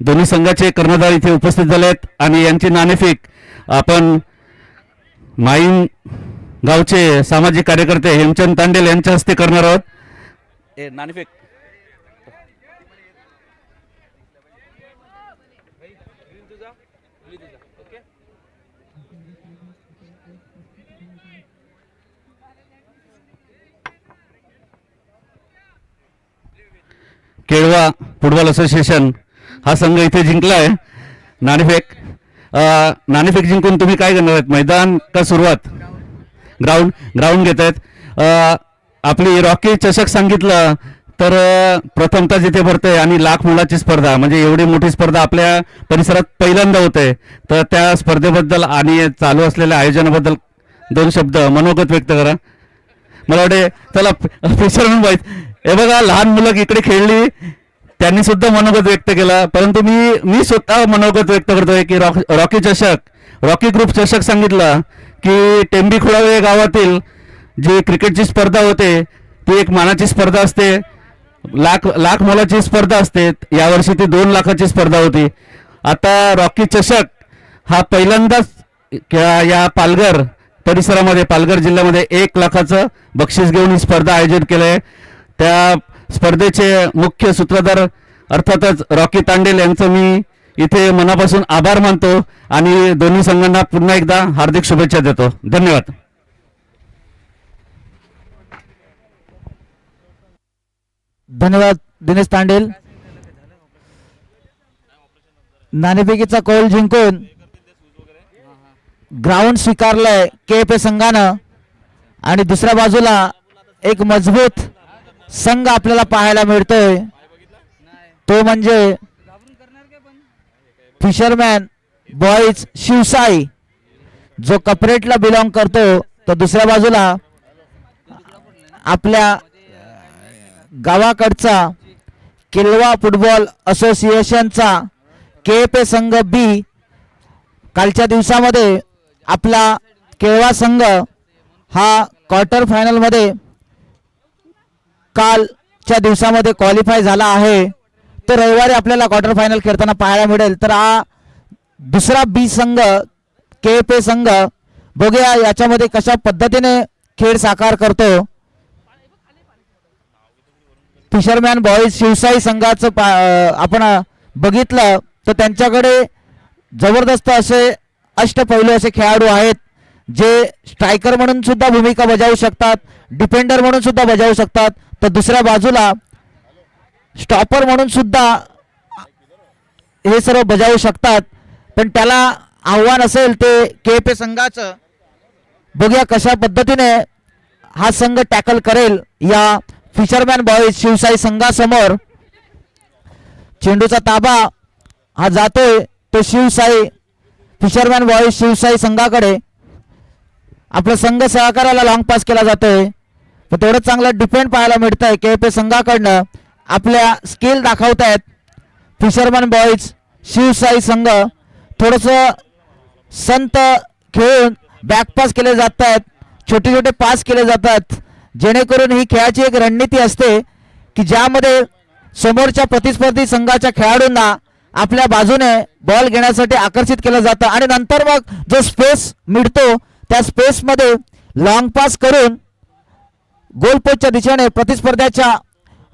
दोन्ही संघाचे कर्णधार इथे उपस्थित झाले आहेत आणि यांची नाणेफेक आपण माईन गावचे सामाजिक कार्यकर्ते हेमचंद तांडेल यांच्या हस्ते करणार आहोत। नाणेफेक केळवा फुटबॉल असोसिएशन हा संघ इथे जिंकलाय। नाणेफेक जिंकून तुम्ही काय करणार आहेत? मैदान का सुरुवात? ग्राउंड घेत आहेत। आपली रॉकी चषक सांगितलं तर प्रथमतः जिथे भरते आणि लाख मुलाची स्पर्धा म्हणजे एवढी मोठी स्पर्धा आपल्या परिसरात पहिल्यांदा होते, तर त्या स्पर्धेबद्दल आणि चालू असलेल्या आयोजनाबद्दल दोन शब्द मनोगत व्यक्त करा। मला वाटते चला फिशरमॅन बॉईज हे बघा, लहान मुलं इकडे खेळली, त्यांनी सुद्धा मनोगत व्यक्त केला, परंतु मी स्वतः मनोगत व्यक्त करतोय की रॉकी ग्रुप चषक सांगितला की टेंबी खुळावे गावातील जी क्रिकेटची स्पर्धा होते ती एक मानाची स्पर्धा असते, लाख मोलाची स्पर्धा असते। यावर्षी ती 2 लाखाची स्पर्धा होती। आता रॉकी चषक हा पहिल्यांदाच या पालघर परिसरामध्ये, पालघर जिल्ह्यामध्ये 1 लाखाचं बक्षीस घेऊन ही स्पर्धा आयोजित केलंय। त्या स्पर्धेचे मुख्य सूत्रधार अर्थातच रॉकी तांडेल यांचं मी इथे मनापासून आभार मानतो आणि दोन्ही संघांना पुन्हा एकदा हार्दिक शुभेच्छा देतो। धन्यवाद। धन्यवाद दिनेश तांडेल। नाणेफेकीचा कौल जिंकून ग्राउंड स्वीकारलंय KFA संघानं आणि दुसऱ्या बाजूला एक मजबूत संघ आपल्याला पाहायला मिळतोय, तो म्हणजे फिशरमॅन बॉईज शिवसाई जो कपरेटला बिलॉंग करतो। तर दुसऱ्या बाजूला आपल्या गावाकडचा केळवा फुटबॉल असोसिएशनचा KFA संघ बी कालच्या दिवसामध्ये आपला केळवा संघ हा क्वार्टर फायनलमध्ये कालच्या दिवसामध्ये क्वालिफाय झाला आहे। तर रविवारी आपल्याला क्वार्टर फायनल खेळताना पाहायला मिळेल। तर हा दुसरा बी संघ KFA संघ, बघूया याच्यामध्ये कशा पद्धतीने खेळ साकार करतो। फिशरमॅन बॉईज शिवसाई संघाचं आपण बघितलं तर त्यांच्याकडे जबरदस्त असे अष्टपैलू असे खेळाडू आहेत, जे स्ट्रायकर म्हणून सुद्धा भूमिका बजावू शकतात, डिफेंडर म्हणून सुद्धा बजावू शकतात, तर दुसऱ्या बाजूला स्टॉपर म्हणून सुद्धा हे सर्व बजावू शकतात। पण त्याला आव्हान असेल ते KFA संघाचं, बघूया कशा पद्धतीने हा संघ टॅकल करेल या फिशरमॅन बॉईज शिवसाई संघासमोर। चेंडूचा ताबा हा जातोय तो फिशरमॅन बॉईज शिवसाई संघाकडे। आपला संघ सहकार्याला लॉंग पास केला जातोय, पण तेवढं चांगलं डिफेंड पाहायला मिळतंय KFA संघाकडनं। आपल्या स्किल दाखवतायत फिशरमॅन बॉईज शिवसाई संघ, थोडंसं संत खेळून बॅक पास केले जात आहेत, छोटे छोटे पास केले जातात, जेणेकरून ही खेळाची एक रणनीती असते की ज्यामध्ये समोरच्या प्रतिस्पर्धी संघाच्या खेळाडूंना आपल्या बाजूने बॉल घेण्यासाठी आकर्षित केलं जातं आणि नंतर मग जो स्पेस मिळतो त्या स्पेसमध्ये लॉंग पास करून गोल पोस्टच्या दिशेने प्रतिस्पर्ध्याच्या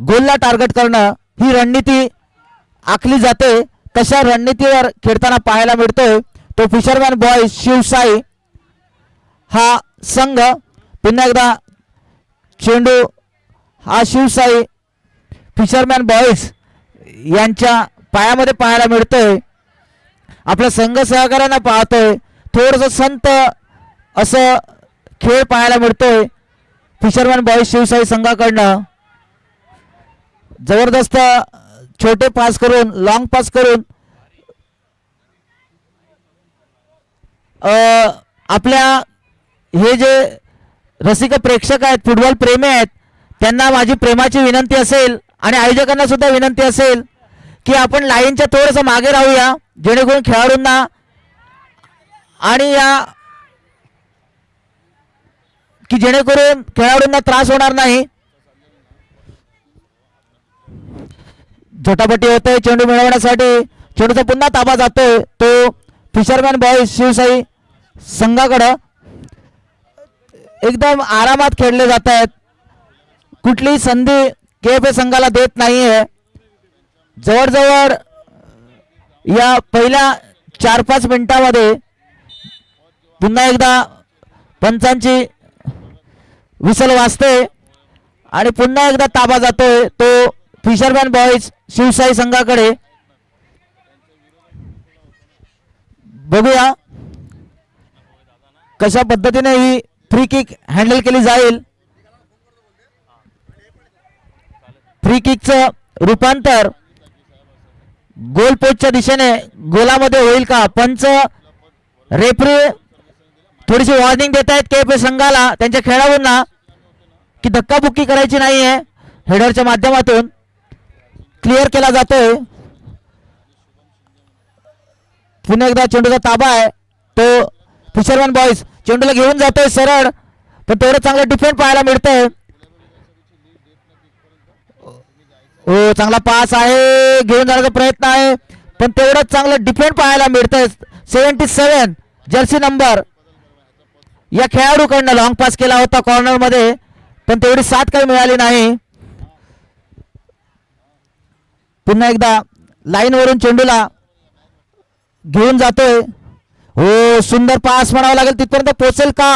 गोलला टार्गेट करणं ही रणनीती आखली जाते। तशा रणनीतीवर खेळताना पाहायला मिळतोय तो फिशरमॅन बॉईज शिवसाई हा संघ। पुन्हा एकदा चेंडू हा शिवसाई फिशरमॅन बॉईज यांच्या पायामध्ये पाहायला मिळतोय। आपला संघ सहकार्यानं पाहतोय, थोडंसं संत असं खेळ पाहायला मिळतोय फिशरमॅन बॉईज शिवसाई संघाकडनं। जबरदस्त छोटे पास करून लॉंग पास करून आपल्या हे जे रसिक प्रेक्षक आहेत, फुटबॉल प्रेमी आहेत, त्यांना माझी प्रेमाची विनंती असेल आणि आयोजकांना सुद्धा विनंती असेल की आपण लाईनच्या थोडंसं मागे राहूया, जेणेकरून खेळाडूंना आणि जेणेकरून खेळाडूंना त्रास होणार नाही। झटापटी होते चेंडू मिळवण्यासाठी, चेंडूचा पुन्हा ताबा जातोय तो फिशरमॅन बॉयज शिवसाई संघाकडं. एकदम आरामात खेळले जात आहेत. कुठलीही संधी KFA संघाला देत नाहीये. जवळजवळ या पहिल्या 4-5 मिनिटांमध्ये पुन्हा एकदा पंचांची विसल वाजते आणि पुन्हा एकदा ताबा जातोय तो फिशरमॅन बॉयज शिवसाई संघाकडे. बघूया कशा पद्धतीने ही फ्री किक हँडल केली जाईल. फ्री किकचं रूपांतर गोल पोस्टच्या दिशेने गोलामध्ये होईल का? पंच रेफरी थोडीशी वॉर्निंग देत आहेत KFA संघाला त्यांच्या खेळाडूंना की धक्काबुक्की करायची नाहीये. हेडरच्या माध्यमातून क्लिअर केला जातोय. पुन्हा एकदा चेंडूचा ताबा आहे तो फिशरमॅन बॉयज चेंडूला घेऊन जातोय सरळ, पण तेवढं चांगलं डिफेंड पाहायला मिळतंय. हो, चांगला पास आहे, घेऊन जाण्याचा प्रयत्न आहे, पण तेवढंच चांगलं डिफेंड पाहायला मिळतंय. 77 जर्सी नंबर या खेळाडूकडनं लॉंग पास केला होता कॉर्नर मध्ये, पण तेवढी साथ काही मिळाली नाही. पुन्हा एकदा लाईन वरून चेंडूला घेऊन जातोय. हो, सुंदर पास म्हणावं लागेल. तिथपर्यंत पोहोचेल का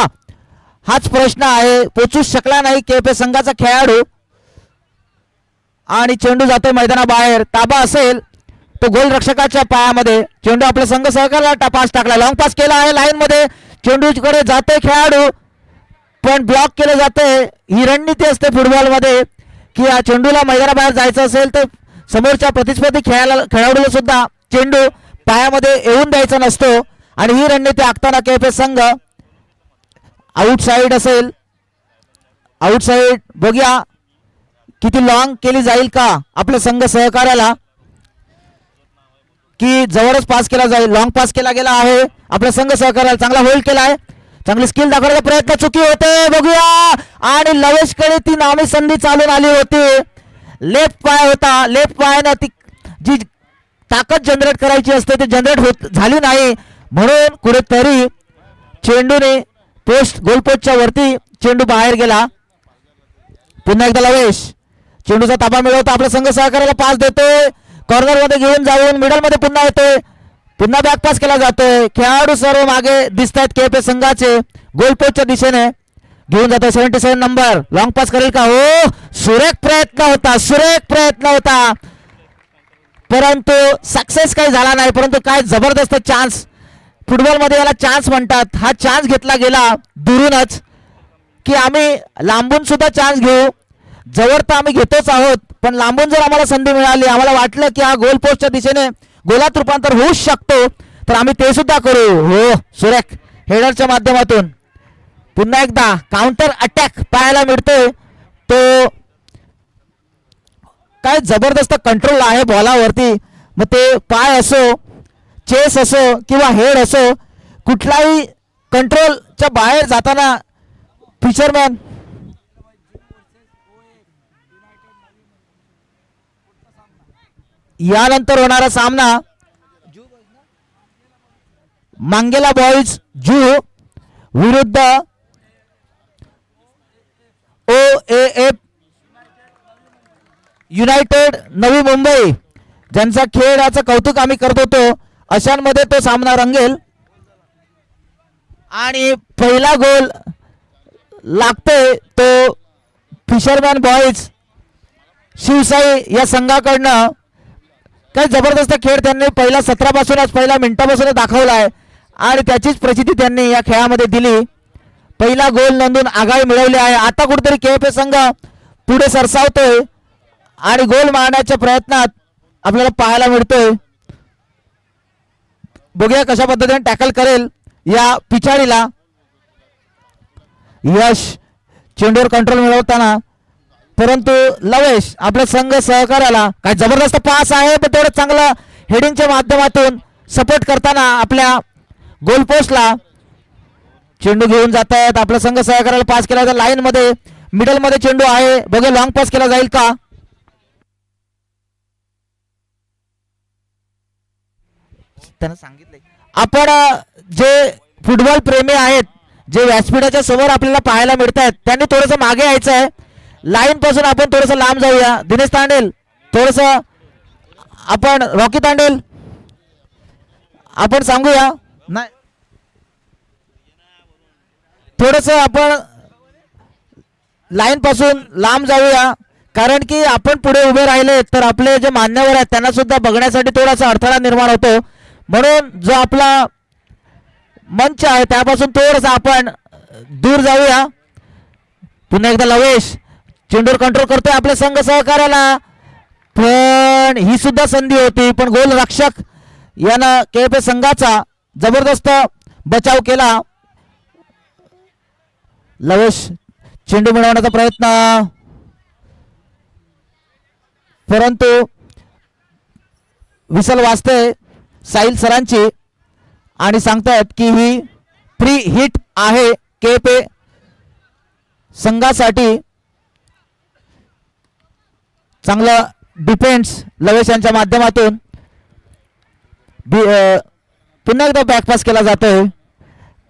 हाच प्रश्न आहे. पोहोचूच शकला नाही KFA संघाचा खेळाडू आणि चेंडू जातोय मैदानाबाहेर. ताबा असेल तो गोल रक्षकाच्या पायामध्ये. चेंडू आपल्या संघ सहकार्याला पास टाकला, लॉंग पास केला आहे लाईन मध्ये, चेंडूकडे जातोय खेळाडू पण ब्लॉक केले जाते. ही रणनीती असते फुटबॉल मध्ये की या चेंडूला मैदानाबाहेर जायचं असेल तर समोरच्या प्रतिस्पर्धी खेळाडूला सुद्धा चेंडू पायामध्ये येऊन द्यायचा नसतो आणि ही रणनीती आखताना KFA संघ आउटसाइड असेल. आउटसाइड बघूया किती लॉंग केली जाईल का आपल्या संघ सहकार्याला, की जवळच पास केला जाईल. लॉंग पास केला गेला आहे आपल्या संघ सहकार्याला. चांगला होल्ड केला आहे, चांगली स्किल दाखवण्याचा प्रयत्न, चुकी होते बघूया. आणि लवेशकडे ती नामी संधी चालून आली होती. लेफ्ट पाय होता, लेफ्ट पायाने ती जी ताकद जनरेट करायची असते ते जनरेट होत झाली नाही, म्हणून कुठेतरी चेंडूने गोल पोस्टच्या वरती चेंडू बाहेर गेला. पुन्हा एकदा लवेश चेंडूचा ताबा मिळवतो, आपल्या संघ सहकार्याला पास देतोय, कॉर्नर मध्ये घेऊन जाऊन मिडल मध्ये पुन्हा येतोय, पुन्हा बॅक पास केला जातोय. खेळाडू सर्व मागे दिसत आहेत KFA संघाचे. गोल पोस्टच्या दिशेने घेऊन जातोय 77 नंबर. लॉंग पास करेल का? हो, सुरेख प्रयत्न होता, सुरेख प्रयत्न होता, परंतु सक्सेस काही झाला नाही. परंतु काय जबरदस्त चान्स, फुटबॉलमध्ये याला चान्स म्हणतात. हा चान्स घेतला गेला दुरूनच की आम्ही लांबून सुद्धा चान्स घेऊ. जवळ तर आम्ही घेतोच आहोत, पण लांबून जर आम्हाला संधी मिळाली, आम्हाला वाटलं की हा गोल पोस्टच्या दिशेने गोलात रूपांतर होऊ शकतो, तर आम्ही ते सुद्धा करू. हो, सुरेख हेडरच्या माध्यमातून पुन्हा एकदा काउंटर अटॅक पाहायला मिळतोय. तो काय जबरदस्त कंट्रोल आहे बॉलावरती. मग ते पाय असो, चेस असो किंवा हेड असो, कुठलाही कंट्रोलच्या बाहेर जाताना फिशरमॅन यानंतर होणारा सामना मांगेला बॉयज जू विरुद्ध OAF युनायटेड नवी मुंबई, ज्यांचा खेळाचं कौतुक आम्ही करत होतो, अशांमध्ये तो सामना रंगेल. आणि पहिला गोल लागतोय तो फिशरमॅन बॉयज शिवसाई या संघाकडनं. काय जबरदस्त खेळ त्यांनी पहिल्या सत्रापासूनच, पहिल्या मिनिटापासूनच दाखवला आहे आणि त्याचीच प्रचिती त्यांनी या खेळामध्ये दिली. पहिला गोल नोंदून आघाडी मिळवली आहे. आता कुठेतरी KFA संघ पुढे सरसावतोय आणि गोल मारण्याच्या प्रयत्नात आपल्याला पाहायला मिळतोय. बघूया कशा पद्धतीने टॅकल करेल या पिछाडीला. यश चेंडूवर कंट्रोल मिळवताना, परंतु लवेश आपल्या संघ सहकार्याला काय जबरदस्त पास आहे, पण तेवढं चांगलं हेडिंगच्या माध्यमातून सपोर्ट करताना आपल्या गोल पोस्टला चेंडू घेऊन जात आहेत. आपल्या संघ सहकार्याला पास केला जातो लाईन मध्ये, मिडल मध्ये चेंडू आहे. बघूया लॉंग पास केला जाईल का. त्यांना सांगितलंय आपण जे फुटबॉल प्रेमी आहेत, जे व्यासपीठाच्या समोर आपल्याला पाहायला मिळत आहेत, त्यांनी थोडंसं मागे यायचं आहे. लाईन पासून आपण थोडंसं लांब जाऊया. दिनेश तांडेल थोडंसं, आपण रॉकी तांडेल आपण सांगूया नाही, थोडंसं आपण लाईन पासून लांब जाऊया, कारण की आपण पुढे उभे राहिले तर आपले जे मान्यवर आहेत त्यांना सुद्धा बघण्यासाठी थोडासा अडथळा निर्माण होतो. म्हणून जो आपला मंच आहे त्यापासून थोडंसं आपण दूर जाऊया. पुन्हा एकदा लवेश चेंडूवर कंट्रोल करतोय आपल्या संघ सहकार्याला, पण ही सुद्धा संधी होती, पण गोलरक्षक यानं केपे संघाचा जबरदस्त बचाव केला. लवेश चेंडू मिळवण्याचा प्रयत्न, परंतु विसल वाजते साहिल सरांची आणि सांगतायत की ही प्री हिट आहे केपे संघासाठी. चांगलं डिफेन्स लवेश यांच्या माध्यमातून पुन्हा एकदा बॅकपास केला जातोय.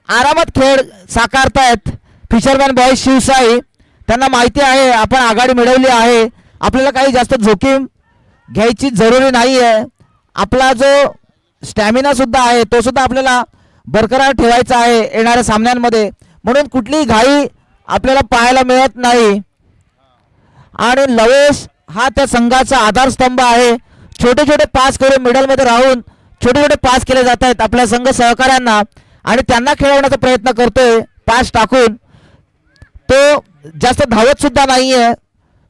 आरामात खेळ साकारतायत फिशरमॅन बॉयज शिवसाई. त्यांना माहिती आहे आपण आघाडी मिळवली आहे, आपल्याला काही जास्त जोखीम घ्यायची जरुरी नाही आहे. आपला जो स्टॅमिना सुद्धा आहे तो सुद्धा आपल्याला बरकरार ठेवायचा आहे येणाऱ्या सामन्यांमध्ये, म्हणून कुठलीही घाई आपल्याला पाहायला मिळत नाही. आणि लवेश हा त्या संघाचा आधारस्तंभ आहे. छोटे छोटे पास करून मिडलमध्ये राहून छोटे छोटे पास केले जात आहेत आपल्या संघ सहकाऱ्यांना आणि त्यांना खेळवण्याचा प्रयत्न करतोय पास टाकून. तो जास्त धावत सुद्धा नाहीये,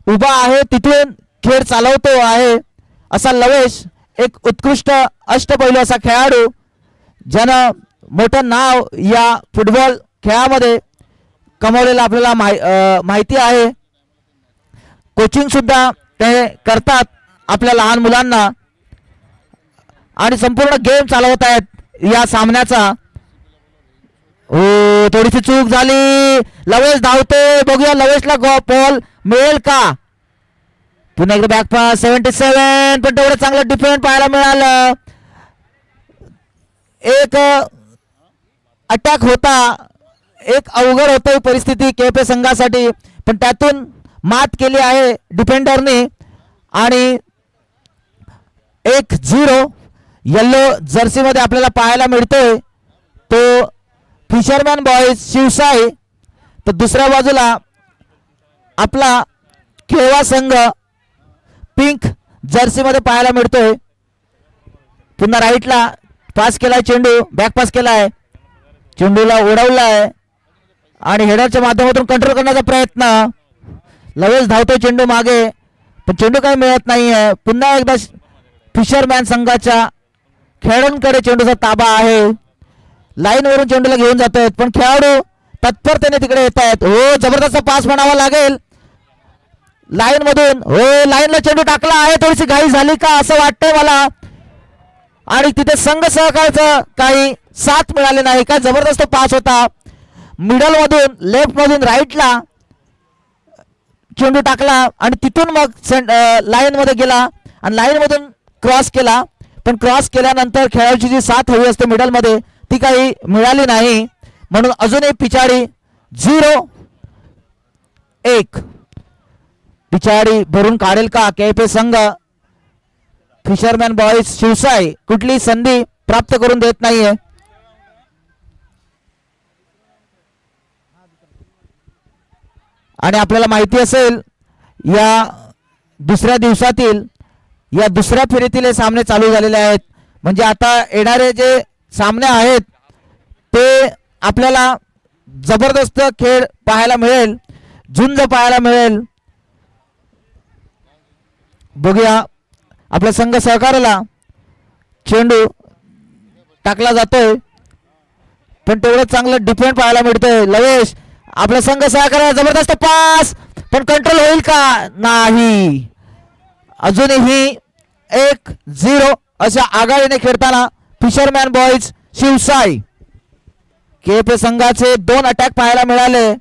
उभा आहे तिथून खेळ चालवतो आहे असा लवेश, एक उत्कृष्ट अष्टपैलू असा खेळाडू ज्यानं मोठं नाव या फुटबॉल खेळामध्ये कमवलेलं आपल्याला माहिती आहे. कोचिंग सुद्धा ते करतात आपल्या लहान मुलांना आणि संपूर्ण गेम चालवत आहेत या सामन्याचा. हो, थोडीशी चूक झाली, लवेश धावतोय, बघूया लवेशला बॉल मिळेल का. पुन्हा एकदा बॅक पास 77, पण तेवढं चांगलं डिफेंड पाहायला मिळालं. एक अटॅक होता, एक अवघड होतं परिस्थिती केपे संघासाठी, पण त्यातून मात केली आहे डिफेंडरने. आणि 1-0 येल्लो जर्सी मध्ये आपल्याला पाहायला मिळतोय तो फिशरमॅन बॉयज शिवसाई. तर दुसऱ्या बाजूला आपला खेळवा संघ पिंक जर्सी मध्ये पाहायला मिळतोय. पुन्हा राईटला पास केलाय चेंडू, बॅक पास केलाय, चेंडूला उडवलाय आणि हेडरच्या माध्यमातून कंट्रोल करण्याचा प्रयत्न. लवेश धावतोय चेंडू मागे, पण चेंडू काही मिळत नाहीये. पुन्हा एकदा फिशरमॅन संघाच्या खेळाडूंकडे चेंडूचा ताबा आहे. लाईन वरून चेंडूला घेऊन जातोय, पण खेळाडू तत्परतेने तिकडे येत आहेत. हो, जबरदस्त पास म्हणावा लागेल लाईन मधून. हो, लाईनला चेंडू टाकला आहे, थोडीशी घाई झाली का असं वाटतंय मला. आणि तिथे संघ सहकार्याचं काही साथ मिळाली नाही. काय जबरदस्त पास होता, मिडल मधून लेफ्ट मधून राईटला चेंडू टाकला आणि तिथून मग लाईन मध्ये गेला आणि लाईन मधून क्रॉस केला. पण क्रॉस केल्यानंतर खेळाडूची जी साथ हवी असते मिडल मध्ये ती काही मिळाली नाही, म्हणून अजूनही पिछाडी 0-1. पिछाडी भरून काढेल का केपे संघ. फिशरमॅन बॉयज शिवसाई कुठली संधी प्राप्त करून देत नाहीये. आणि आपल्याला माहिती असेल या दुसऱ्या दिवसातील या दुसऱ्या फेरीतील हे सामने चालू झालेले आहेत. म्हणजे आता येणारे जे सामने आहेत ते आपल्याला जबरदस्त खेळ पाहायला मिळेल, झुंज पाहायला मिळेल. बघूया आपल्या संघ सहकार्याला चेंडू टाकला जातोय, पण तेवढं चांगलं डिफेंड पाहायला मिळतोय. लवेश आपला संघ सहकार्याला जबरदस्त पास, पण कंट्रोल होईल का नाही. अजूनही 1-0 अशा आघाडीने खेळताना फिशरमॅन बॉयज शिवसाई. केपे संघाचे 2 अटॅक पाहायला मिळाले.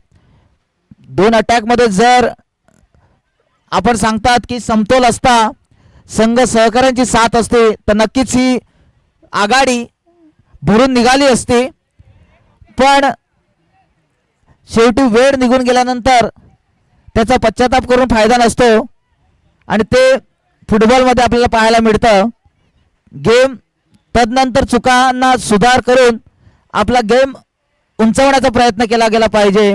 2 अटॅक मध्ये जर आपण सांगतात की समतोल असता, संघ सहकार्यांची साथ असते, तर नक्कीच ही आघाडी भरून निघाली असती, पण शेवटी वेळ निघून गेल्यानंतर त्याचा पश्चाताप करून फायदा नसतो आणि ते फुटबॉलमध्ये आपल्याला पाहायला मिळतं. गेम तदनंतर चुकांना सुधार करून आपला गेम उंचवण्याचा प्रयत्न केला गेला पाहिजे,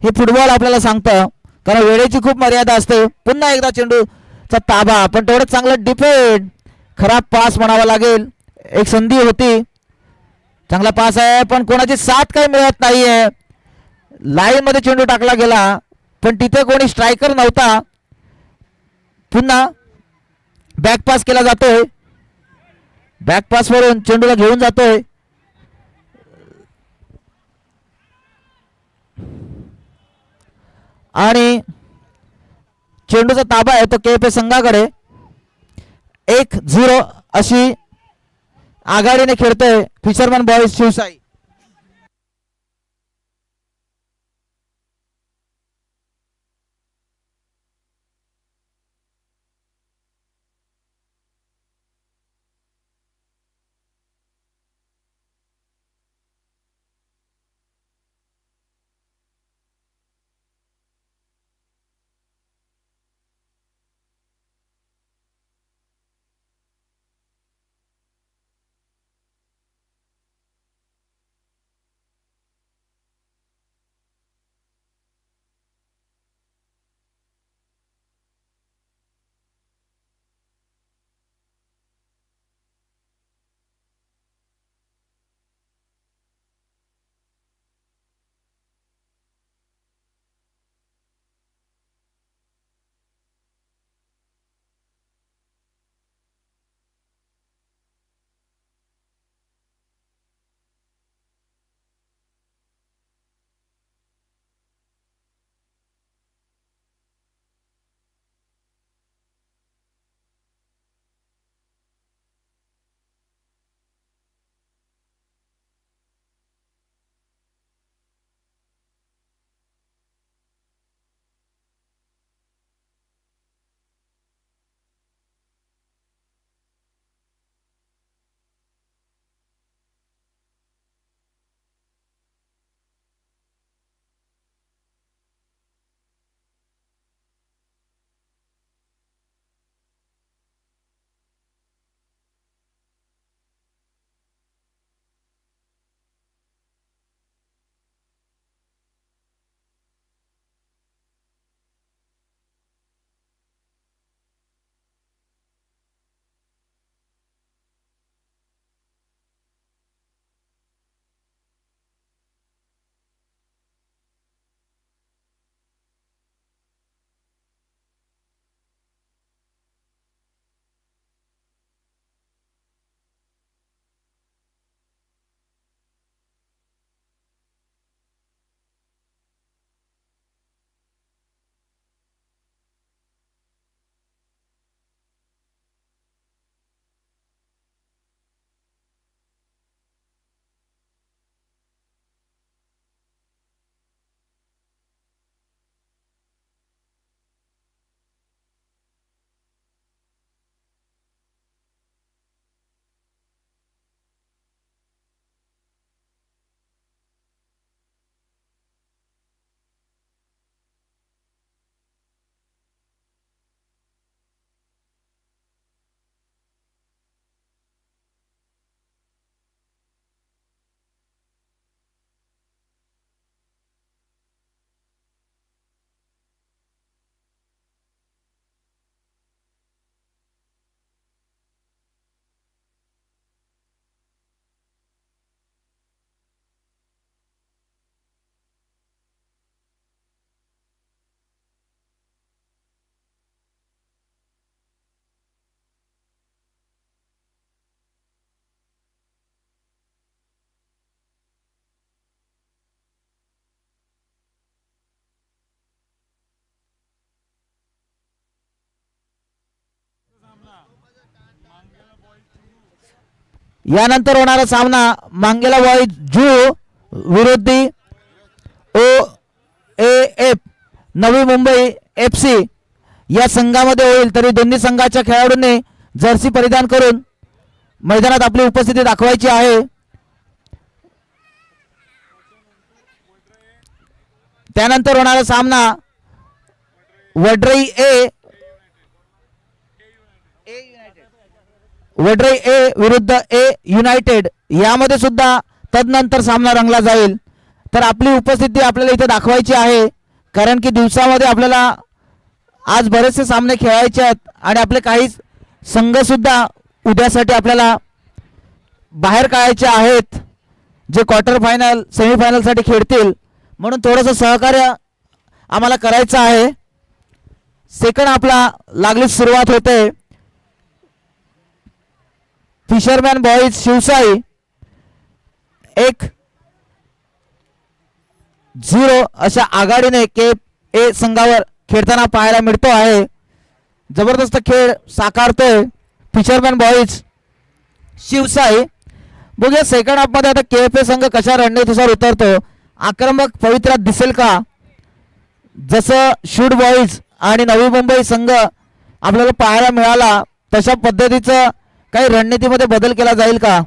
हे फुटबॉल आपल्याला सांगतं. कारण वेळेची खूप मर्यादा असते. पुन्हा एकदा चेंडूचा ताबा, पण तेवढं चांगलं डिफेंड, खराब पास म्हणावा लागेल. एक संधी होती, चांगला पास आहे पण कोणाची साथ काही मिळत नाहीये. लाईन मध्ये चेंडू टाकला गेला पण तिथे कोणी स्ट्रायकर नव्हता. पुन्हा बॅक पास केला जातोय, बॅक पास वरून चेंडूला घेऊन जातोय आणि चेंडूचा ताबा आहे तो KFA संघाकडे. 1-0 अशी आघाडीने खेळतोय फिशरमॅन बॉईज शिवसाई. यानंतर होणारा सामना मांगेला बॉईज जू विरुद्ध OAF नवी मुंबई FC या संघामध्ये होईल. तरी दोन्ही संघाच्या खेळाडूंनी जर्सी परिधान करून मैदानात आपली उपस्थिती दाखवायची आहे. त्यानंतर होणारा सामना वडराई ए विरुद्ध ए युनायटेड यामध्ये सुद्धा तदनंतर सामना रंगला जाईल. तर आपली उपस्थिती आपल्याला इथे दाखवायची आहे, कारण की दिवसामध्ये आपल्याला आज बरेचसे सामने खेळायचे आहेत आणि आपले काही संघ सुद्धा उद्यासाठी आपल्याला बाहेर काढायचे आहेत, जे क्वार्टर फायनल सेमीफायनलसाठी खेळतील. म्हणून थोडंसं सहकार्य आम्हाला करायचं आहे. सेकंड आपला लागलीच सुरुवात होते. फिशरमॅन बॉईज शिवसाई 1-0 अशा आघाडीने KFA संघावर खेळताना पाहायला मिळतो आहे. जबरदस्त खेळ साकारतोय फिशरमॅन बॉईज शिवसाई. बघूया सेकंड हाफ मध्ये आता KFA संघ कशा रणनीतीनुसार उतरतो. आक्रमक पवित्रात दिसेल का, जसं शूट बॉईज आणि नवी मुंबई संघ आपल्याला पाहायला मिळाला तशा पद्धतीचं काही रणनीतीमध्ये बदल केला जाईल का,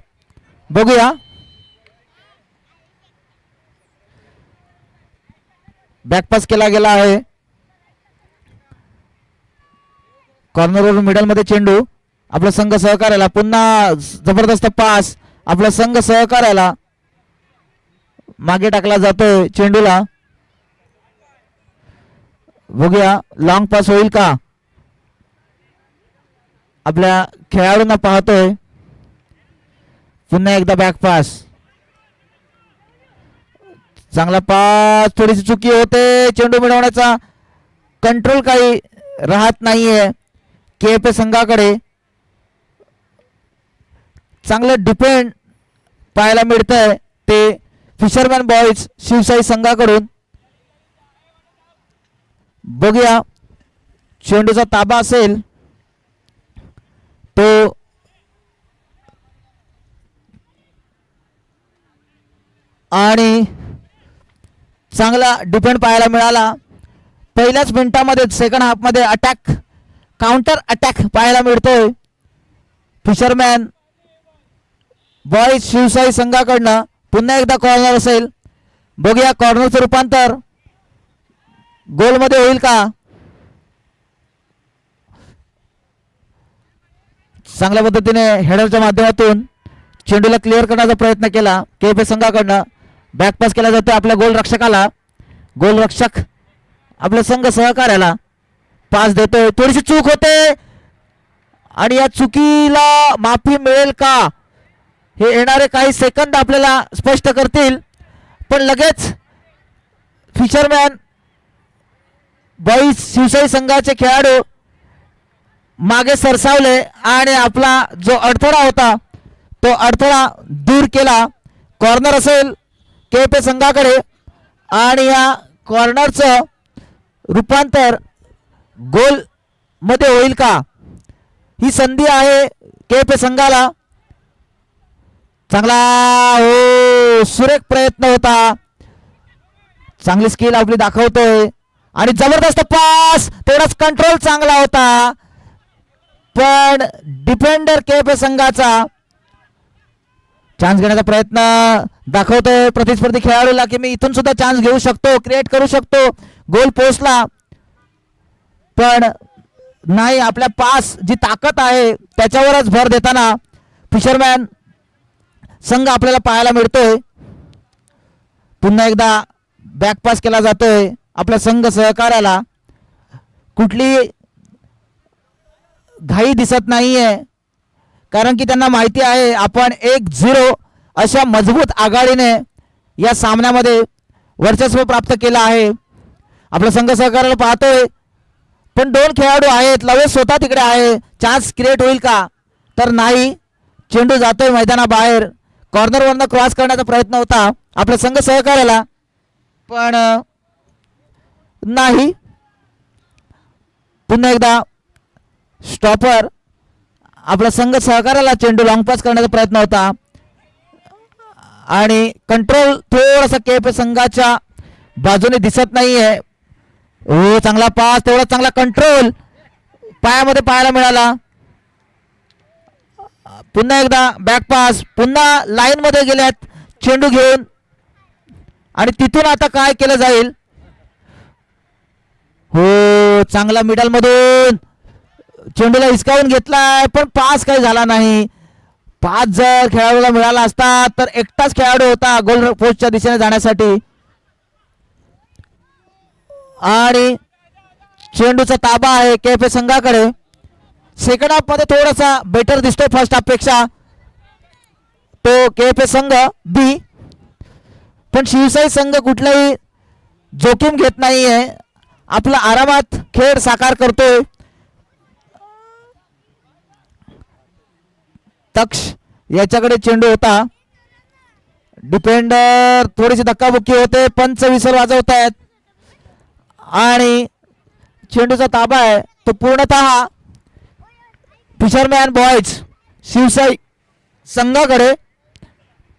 बघूया. बॅकपास केला गेला आहे. कॉर्नरवरून मिडल मध्ये चेंडू आपला संघ सहकार्याला. पुन्हा जबरदस्त पास आपला संघ सहकार्याला. मागे टाकला जातोय चेंडूला. बघूया लॉंग पास होईल का. आपल्या खेळाडूंना पाहतोय. पुन्हा एकदा बॅक पास. चांगला पास. थोडीशी चुकी होते. चेंडू मिळवण्याचा कंट्रोल काही राहत नाहीये KFA संघाकडे. चांगलं डिफेंड पाहायला मिळतंय ते फिशरमॅन बॉईज शिवसाई संघाकडून. बघूया चेंडूचा ताबा असेल तो आणि चांगला डिफेंड पाहायला मिळाला. पहिल्याच मिनिटामध्ये सेकंड हाफ मध्ये अटॅक काउंटर अटॅक पाहायला मिळतोय फिशरमॅन बॉईज शिवसाई संघाकडनं. पुन्हा एकदा कॉर्नर असेल. बघूया कॉर्नरचं रूपांतर गोलमध्ये होईल का. चांगल्या पद्धतीने हेडरच्या माध्यमातून चेंडूला क्लिअर करण्याचा प्रयत्न केला KFA संघाकडनं. बॅकपास केला जातो आपल्या गोलरक्षकाला. गोलरक्षक आपल्या संघ सहकार्याला पास देतोय. थोडीशी चूक होते आणि या चुकीला माफी मिळेल का हे येणारे काही सेकंद आपल्याला स्पष्ट करतील. पण लगेच फिशरमॅन बॉईज शिवसाई संघाचे खेळाडू मागे सरसावले आणि आपला जो अडथळा होता तो अडथळा दूर केला. कॉर्नर असेल KFA संघाकडे आणि या कॉर्नरचं रूपांतर गोल मध्ये होईल का. ही संधी आहे KFA संघाला. चांगला हो सुरेख प्रयत्न होता. चांगली स्किल आपली दाखवतोय आणि जबरदस्त पास. तेवढाच कंट्रोल चांगला होता पण डिफेंडर KFA संघाचा चान्स घेण्याचा प्रयत्न दाखवतोय प्रतिस्पर्धी खेळाडूला की मी इथून सुद्धा चान्स घेऊ शकतो, क्रिएट करू शकतो गोल पोस्टला. पण नाही, आपल्या पास जी ताकद आहे त्याच्यावरच भर देताना फिशरमॅन संघ आपल्याला पाहायला मिळतोय. पुन्हा एकदा बॅकपास केला जातोय आपल्या संघ सहकार्याला. कुठली घाई दिसत नाहीये कारण की त्यांना माहिती आहे आपण 1-0 अशा मजबूत आघाडीने या सामन्यामध्ये वर्चस्व प्राप्त केलं आहे. आपला संघ सहकार्याला पाहतोय पण दोन खेळाडू आहेत. लवेश स्वतः तिकडे आहे. चान्स क्रिएट होईल का तर नाही. चेंडू जातोय मैदानाबाहेर. कॉर्नरवरनं क्रॉस करण्याचा प्रयत्न होता आपल्या संघ सहकार्याला पण नाही. पुन्हा एकदा स्टॉपर आपला संघ सहकार्याला चेंडू लॉंग पास करण्याचा प्रयत्न होता आणि कंट्रोल थोडासा KFA संघाच्या बाजूने दिसत नाहीये. हो चांगला पास. तेवढा चांगला कंट्रोल पायामध्ये पाहायला मिळाला पुन्हा एकदा बॅक पास, पुन्हा लाईन मध्ये गेल्यात चेंडू घेऊन आणि तिथून आता काय केलं जाईल. हो चांगला मिडल मधून चेंडूला हिसकावून घेतलाय पण पास काही झाला नाही. पास जर खेळाडूला मिळाला असता तर एकटाच खेळाडू होता गोल पोस्टच्या दिशेने जाण्यासाठी. आणि चेंडूचा ताबा आहे केएफए संघाकडे. सेकंड हाफ मध्ये थोडासा बेटर दिसतोय फर्स्ट हाफ पेक्षा तो केएफए संघ बी. पण शिवसाई संघ कुठलाही जोखीम घेत नाहीये, आपला आरामात खेळ साकार करतोय. तक्ष याच्याकडे चेंडू होता. डिफेंडर थोडीशी धक्काबुक्की होते, पंच विसर वाजवत आहेत आणि चेंडूचा ताबा आहे तो पूर्णतः फिशरमॅन बॉयज शिवसाई संघाकडे.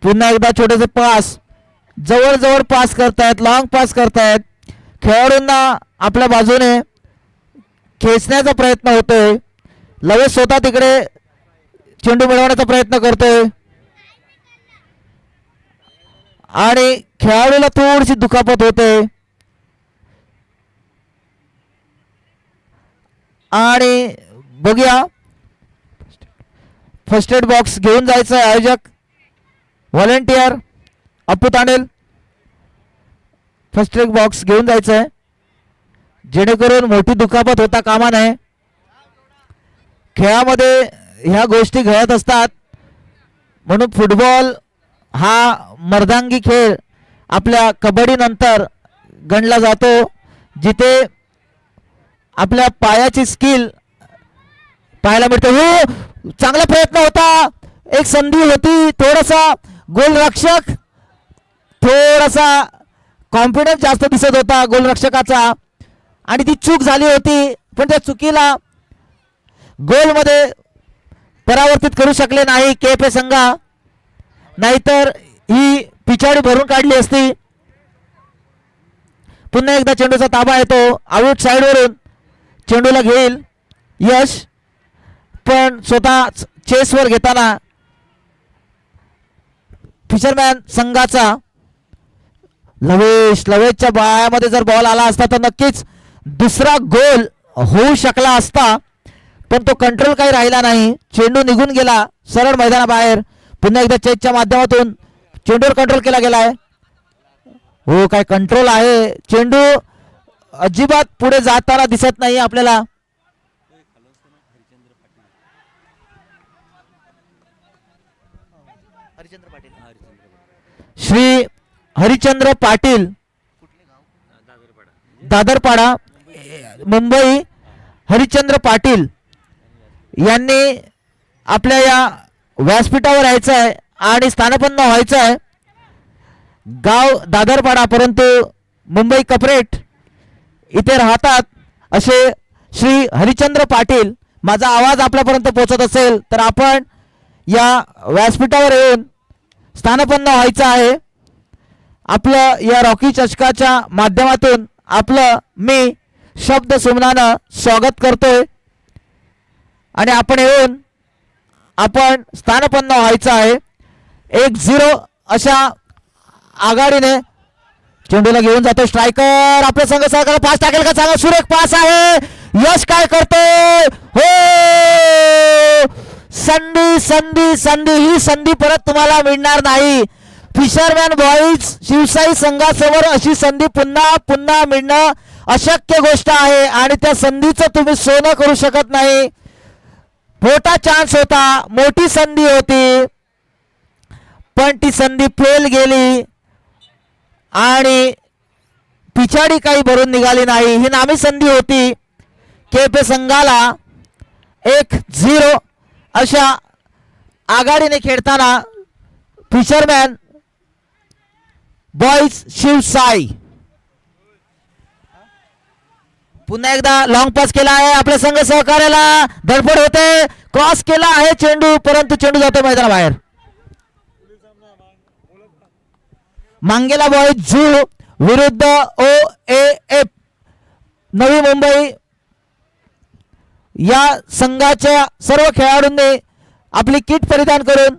पुन्हा एकदा छोटेसे पास, जवळ पास करतायत, लॉंग पास करतायत. खेळाडूंना आपल्या बाजूने खेचण्याचा प्रयत्न होतोय. लवेश स्वतः तिकडे चेंडू मिळवण्याचा प्रयत्न करतोय आणि खेळाडूला थोडीशी दुखापत होते. आणि बघूया फर्स्ट एड बॉक्स घेऊन जायचं आहे आयोजक volunteer Appu Tandel. First aid box घेऊन जायचं आहे जेणेकरून मोठी दुखापत होता कामा नये. खेळामध्ये ह्या गोष्टी घडत असतात म्हणून फुटबॉल हा मर्दांगी खेळ आपल्या कबड्डी नंतर गणला जातो, जिथे आपल्या पायाची स्किल पाहायला मिळते. हो चांगला प्रयत्न होता, एक संधी होती, थोडासा गोलरक्षक थोडासा कॉन्फिडन्स जास्त दिसत होता गोलरक्षकाचा आणि ती चूक झाली होती. पण त्या चुकीला गोलमध्ये परावर्तित करू शकले नाही केएफए संघा, नाहीतर ही पिछाडी भरून काढली असती. पुन्हा एकदा चेंडूचा ताबा येतो, आउट साइडवरून चेंडूला घेईल यश, पण स्वतः चेसवर घेताना फिशरमॅन संघाचा लवेशच्या बायामध्ये जर बॉल आला असता तर नक्कीच दुसरा गोल होऊ शकला असता, पण तो कंट्रोल काही राहिला नाही. चेंडू निघून गेला सरळ मैदानाबाहेर. पुन्हा एकदा चेसच्या माध्यमातून चेंडूवर कंट्रोल केला गेलाय. हो काय कंट्रोल आहे, चेंडू अजिबात पुढे जाताना दिसत नाही आपल्याला. श्री हरिचंद्र पाटील दादरपाडा मुंबई. हरिचंद्र पाटील यांनी आपल्या या व्यासपीठावर यायचं आहे आणि स्थानपन्न व्हायचं आहे. गाव दादरपाडा परंतु मुंबई कपरेट इथे राहतात असे श्री हरिचंद्र पाटील. माझा आवाज आपल्यापर्यंत पोहोचत असेल तर आपण या व्यासपीठावर येऊन स्थानपन्न व्हायचं आहे. आपलं या रॉकी चषकाच्या माध्यमातून आपलं मी शब्द सुमनानं स्वागत करतोय आणि आपण येऊन आपण स्थानपन्न व्हायचं आहे. 1-0 अशा आघाडीने चेंडूला घेऊन जातो स्ट्रायकर. आपल्या संघ सहकार पास टाकेल का? चांगला सुरेख पास आहे. यश काय करतोय? हो संधी ही संधी परत तुम्हाला मिळणार नाही. फिशरमॅन बॉईज शिवसाई संघासमोर अशी संधी पुन्हा मिळणं अशक्य गोष्ट आहे आणि त्या संधीचं तुम्ही सोनं करू शकत नाही. मोठा चान्स होता, मोठी संधी होती, पण ती संधी फेल गेली आणि पिछाडी काही भरून निघाली नाही. ही नामी संधी होती. केएफए संघाला 1-0 अशा आघाडीने खेळताना फिशरमॅन बॉईज शिवसाई. पुन्हा एकदा लॉंग पास केला आहे आपल्या संघ सहकार्याला. धडपड होते, क्रॉस केला आहे चेंडू, परंतु चेंडू जातो मैदानाबाहेर. मांगेला बॉईज झू विरुद्ध OAF नवी मुंबई. या संघाच्या सर्व खेळाडूंनी आपली किट परिधान करून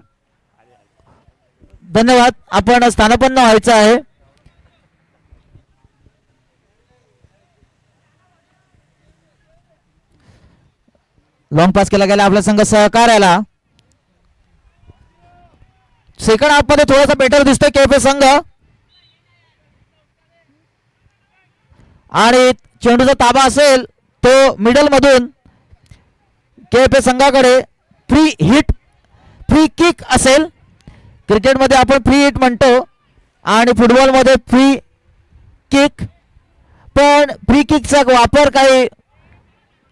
धन्यवाद आपण स्थानापन्न व्हायचं आहे. लॉंग पास केला गेला आपला संघ सहकार्याला. सेकंड हाफ मध्ये थोडासा बेटर दिसतोय केपे संघ आणि चेंडूचा ताबा असेल तो मिडल मधून केपे संघाकडे. फ्री किक असेल. क्रिकेटमध्ये आपण फ्री हिट म्हणतो आणि फुटबॉलमध्ये फ्री किक. पण फ्री किकचा वापर काही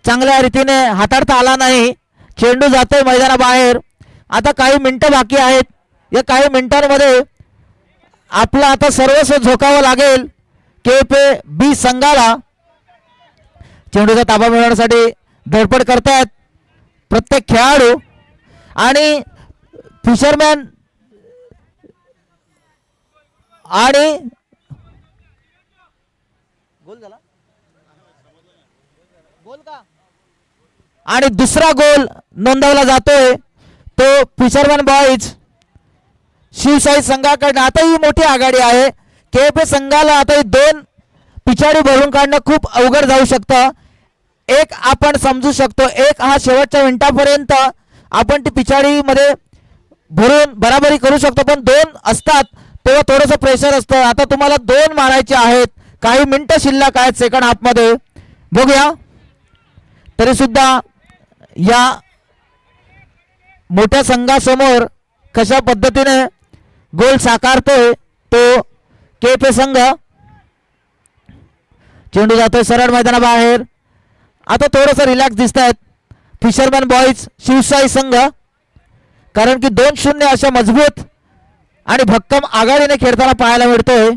चांगल्या रीतीने हाताळता आला नाही. चेंडू जातोय मैदानाबाहेर. आता काही मिनिटं बाकी आहेत. या काही मिनिटांमध्ये आपलं आता सर्वस्व झोकावं लागेल केपे बी संघाला. चेंडूचा ताबा मिळवण्यासाठी धडपड करतायत प्रत्येक खेळाडू आणि फिशरमॅन आणि गोल झाला. गोल का आणि दुसरा गोल नोंदवला जातोय तो फिशरमॅन बॉईज शिवसाई संघाकडनं. आता ही मोठी आघाडी आहे. केपे संघाला आता ही 2 पिछाडी भरून काढणं खूप अवघड जाऊ शकतं. एक आपण समजू शकतो, एक हा शेवटच्या मिनिटापर्यंत आपण ती पिछाडीमध्ये भरून बराबरी करू शकतो. पण 2 असतात तेव्हा थोडंसं प्रेशर असतं. आता तुम्हाला 2 मारायचे आहेत. काही मिनिटं शिल्लक आहेत सेकंड हाफमध्ये. बघूया तरी सुद्धा या मोठ्या संघासमोर कशा पद्धतीने गोल साकारतोय तो केपे संघ. चेंडू जातोय सरळ मैदानाबाहेर. आता थोडंसं रिलॅक्स दिसत आहेत फिशरमॅन बॉईज शिवसाई संघ कारण की 2-0 अशा मजबूत आणि भक्कम आघाडीने खेळताना पाहायला मिळतोय.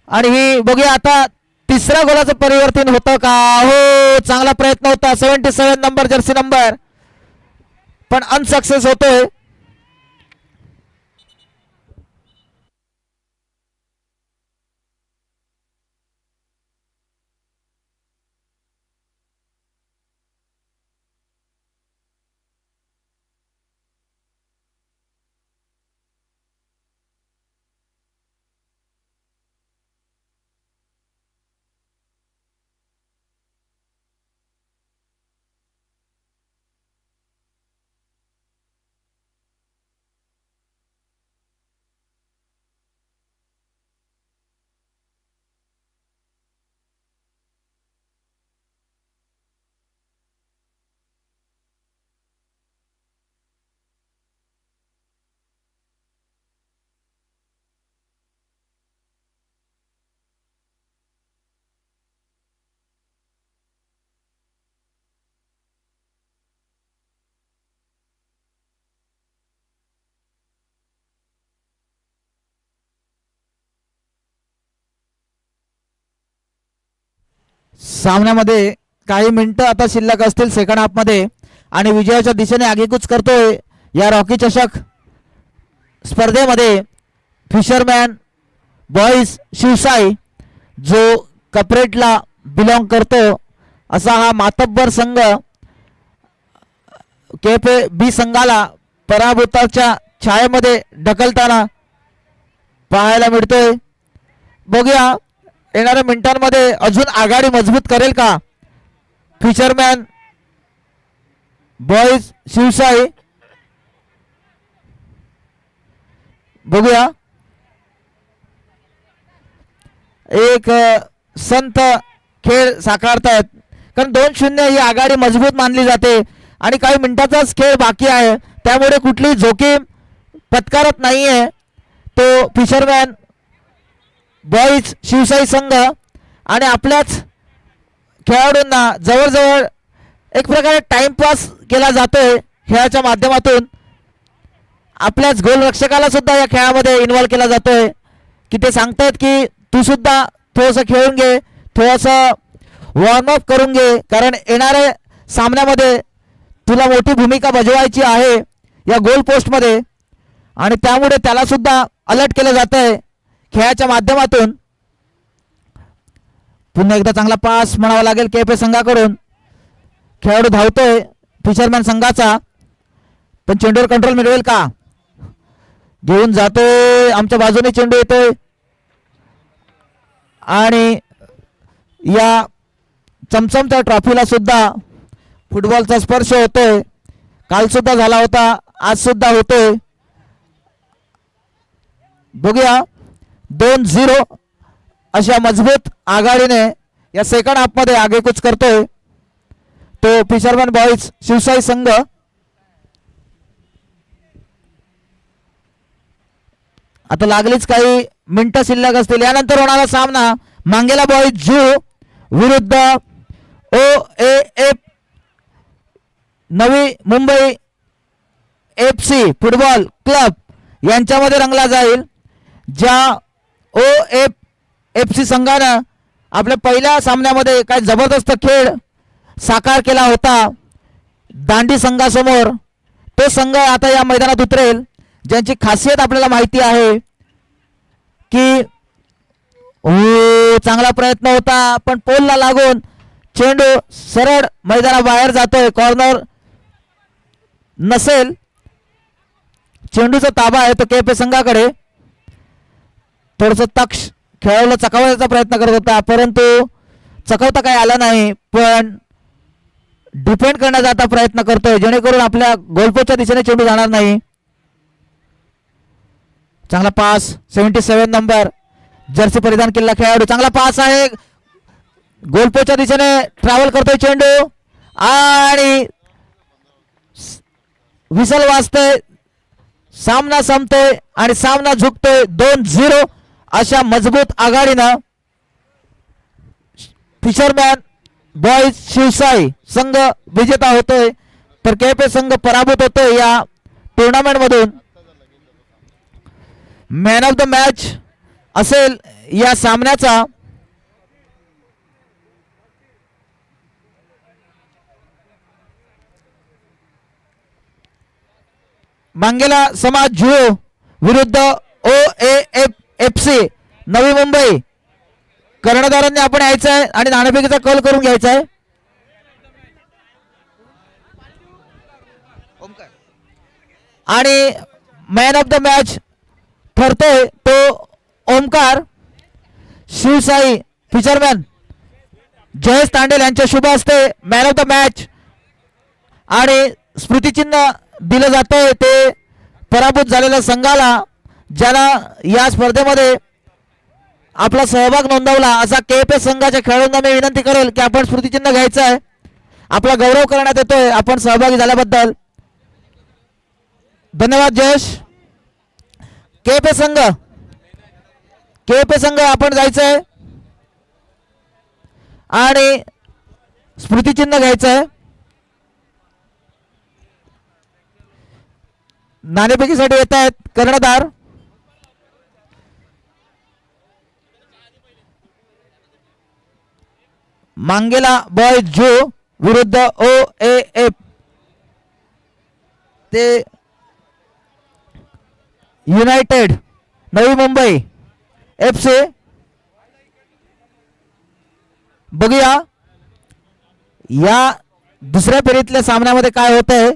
आणि ही बघूया आता तिसऱ्या गोलाचं परिवर्तन होतं का. हो चांगला प्रयत्न होता 77 नंबर जर्सी नंबर पण अनसक्सेस होतोय. सामन्यामध्ये काही मिनिटं आता शिल्लक असतील सेकंड हाफ मध्ये आणि विजयाच्या दिशेने आगेकूच करतोय या रॉकी चषक स्पर्धेमध्ये फिशरमॅन बॉईज शिवसाई जो कपरेटला बिलॉंग करतो असा हा मातब्बर संघ केपे बी संघाला पराभूताच्या छायेमध्ये ढकलताना पाहायला मिळतोय. बघूया येणाऱ्या मिनिटांमध्ये अजून आघाडी मजबूत करेल का फिशरमॅन बॉईज शिवसाई. बघूया एक संत खेळ साकारतायत कारण 2-0 ही आघाडी मजबूत मानली जाते आणि काही मिनिटाचाच खेळ बाकी आहे त्यामुळे कुठली जोखीम पत्कारत नाहीये तो फिशरमॅन बॉईज शिवसाई संघ. आणि आपल्याच खेळाडूंना जवळजवळ एक प्रकारे टाइमपास केला जातोय खेळाच्या माध्यमातून. आपल्याच गोलरक्षकाला सुद्धा या खेळामध्ये इन्व्हॉल्व केला जातोय की ते सांगतायत की तू सुद्धा थोडंसं खेळून घे थोडंसं वॉर्मअप करून घे, कारण येणाऱ्या सामन्यामध्ये तुला मोठी भूमिका बजवायची आहे या गोल पोस्टमध्ये, आणि त्यामुळे त्याला सुद्धा अलर्ट केलं जात आहे खेळाच्या माध्यमातून. पुन्हा एकदा चांगला पास म्हणावा लागेल केपे संघाकडून. खेळाडू धावतोय फिशरमॅन संघाचा, पण चेंडूवर कंट्रोल मिळवेल का? घेऊन जातोय, आमच्या बाजूने चेंडू येतोय आणि या चमचमत्या ट्रॉफीला सुद्धा फुटबॉलचा स्पर्श होतोय. काल सुद्धा झाला होता, आज सुद्धा होतोय. बघूया 2-0 अशा मजबूत आघाडीने या सेकंड हाफ मध्ये आगेकूच करतोय तो फिशरमॅन बॉईज शिवशाही संघ. आता लागलीच काही मिनिटं शिल्लक असतील. यानंतर होणारा सामना मांगेला बॉईज जू विरुद्ध OAF Navi Mumbai FC football club यांच्यामध्ये रंगला जाईल. ज्या OAF FC संघानं आपल्या पहिल्या सामन्यामध्ये काय जबरदस्त खेळ साकार केला होता दांडी संघासमोर, तो संघ आता या मैदानात उतरेल, ज्यांची खासियत आपल्याला माहिती आहे की चांगला प्रयत्न होता पण पोलला लागून चेंडू सरळ मैदानाबाहेर जातोय. कॉर्नर नसेल, चेंडूचा ताबा आहे तो केपे संघाकडे. थोडस तक्ष खेळाडूला चकावण्याचा प्रयत्न करत होता, परंतु चकवता काही आला नाही, पण डिफेंड करण्याचा आता प्रयत्न करतोय जेणेकरून आपल्या गोलपोस्टच्या दिशेने चेंडू जाणार नाही. चांगला पास, 77 नंबर जर्सी परिधान केलेला खेळाडू, चांगला पास आहे, गोलपोस्टच्या दिशेने ट्रॅव्हल करतोय चेंडू आणि विसल वाजतोय, सामना संपतोय आणि सामना झुकतोय. 2-0 अशा मजबूत आघाडीनं फिशरमॅन बॉईज शिवसाई संघ विजेता होतोय, तर केपे संघ पराभूत होतोय या टुर्नामेंट मधून. मॅन ऑफ द मॅच असेल या सामन्याचा मांगेला समाज जुओ विरुद्ध OAF FC नवी मुंबई. कर्णधारांनी आपण यायचं आहे आणि नाणेफेकीचा कल करून घ्यायचा आहे. आणि मॅन ऑफ द मॅच ठरतोय तो ओमकार. शिवसाई फिशरमॅन जयेश तांडेल यांच्या शुभ हस्ते मॅन ऑफ द मॅच आणि स्मृतिचिन्ह दिलं जातंय ते पराभूत झालेल्या संघाला, ज्याला या स्पर्धेमध्ये आपला सहभाग नोंदवला असा केपे संघाच्या खेळाडूंना मी विनंती करेल की आपण स्मृतिचिन्ह घ्यायचं आहे. आपला गौरव करण्यात येतोय आपण सहभागी झाल्याबद्दल. धन्यवाद जयेश. केपे संघ आपण जायचंय आणि स्मृतिचिन्ह घ्यायचंय. नाणेफेकीसाठी येत आहेत कर्णधार. मांगेला बॉय जो विरुद्ध OAF ते युनायटेड नवी मुंबई FC. बघूया या दुसऱ्या फेरीतल्या सामन्यामध्ये काय होतंय.